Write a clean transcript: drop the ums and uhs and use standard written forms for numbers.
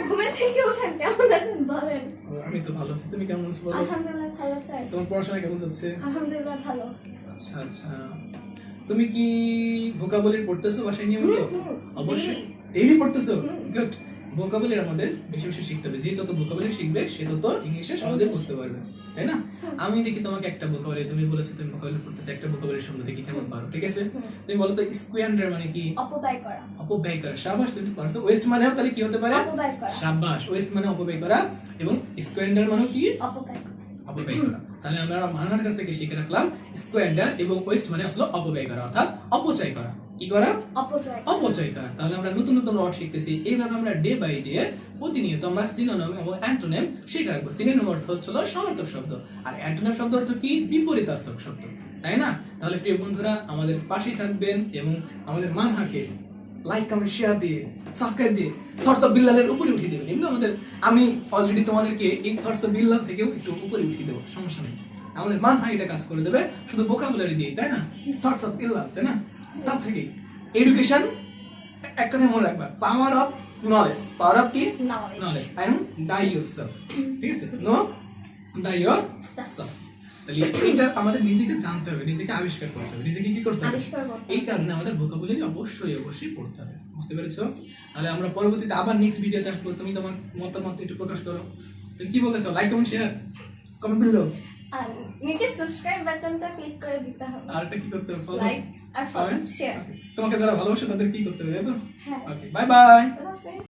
ঘুমে থেকে ওঠেন, কেমন আছেন বলেন? আমি তো ভালো আছি, তুমি কেমন আছো বলো? আলহামদুলিল্লাহ ভালো স্যার। তোমার পড়াশোনা কেমন যাচ্ছে? আলহামদুলিল্লাহ ভালো। আচ্ছা আচ্ছা, তুমি কি ভোকাবুলারি পড়তেছো বাসায় নিয়মিত? অবশ্যই ডেইলি পড়তেছো? গুড। ভোকাবুলারি আমাদের বেশি বেশি শিখতে হবে, যে যত ভোকাবুলারি শিখবে সে তত ইংলিশে সহজে পড়তে পারবে, তাই না? আমি দেখি তোমাকে একটা ভোকাবুলারি, তুমি বলেছো তুমি ভোকাবুলারি পড়তেছো, একটা ভোকাবুলারি শুনতে দেখি কেমন পারো, ঠিক আছে? তুমি বলো তো স্কোয়ান্ডার মানে কি? অপব্যয় করা। অপব্যয় করা, শাবাশ, তুমি পারছো। ওয়েস্ট মানেও তাহলে কি হতে পারে? অপব্যয় করা। শাবাশ, ওয়েস্ট মানে অপব্যয় করা, এবং স্কোয়ান্ডার মানে কি? অপব্যয় করা। অপব্যয় করা। তাহলে আমরা মানহার কাছ থেকে শিখে রাখলাম স্কোয়ান্ডার এবং ওয়েস্ট মানে আসলে অপব্যয় করা, অর্থাৎ অপচয় করা। কি করা? অপচয়। অপচয় করা। তাহলে আমরা নতুন নতুন ওয়ার্ড শিখতেছি, এইভাবে আমরা ডে বাই ডে প্রতিনিয়ত আমরা সিনোনিম এবং অ্যান্টোনিম শিখে রাখবো। সিনোনিম অর্থ হলো সমার্থক শব্দ, আর অ্যান্টোনিম শব্দ অর্থ কি? বিপরীতার্থক শব্দ, তাই না? তাহলে প্রিয় বন্ধুরা, আমাদের পাশেই থাকবেন এবং আমাদের মানহাকে লাইক কমেন্ট শেয়ার দিয়ে সাবস্ক্রাইব দিয়ে থটস অফ বিল্লালের উপরে উঠিয়ে দেবেন। এমনি আমি অলরেডি তোমাদেরকে এই থটস অফ বিল্লাল থেকেও একটু উপরে উঠিয়ে দেবো, সমস্যা নেই। আমাদের মানহা এটা কাজ করে দেবে শুধু ভোকাবুলারি দিয়ে, তাই না? থটস অফ বিল্লাল, তাই না? তার থেকে এডুকেশন, এক কথা মনে রাখবা, power of knowledge. Power of কি? Knowledge. I am die yourself, ঠিক আছে? Know die yourself. তাহলে এটা আমাদের নিজেকে জানতে হবে, নিজেকে আবিষ্কার করতে হবে, নিজেকে কি করতে হবে? এই কারণে আমাদের ভোকাবুলারি অবশ্যই অবশ্যই পড়তে হবে, বুঝতে পেরেছো? তাহলে আমরা পরবর্তীতে আবার নেক্সট ভিডিওতে আসবো। তুমি তোমার মতামত একটু প্রকাশ করো, তুমি কি বলতে চাও? Like comment share comment below, আর নিচে সাবস্ক্রাইব বাটনটা ক্লিক করে দিতে হবে। আর এটা কি করতে হবে? লাইক আর ফলো শেয়ার। তোমাকে যারা ভালোবাসে তাদের কি করতে হবে, তাই তো? হ্যাঁ। ওকে, বাই বাই।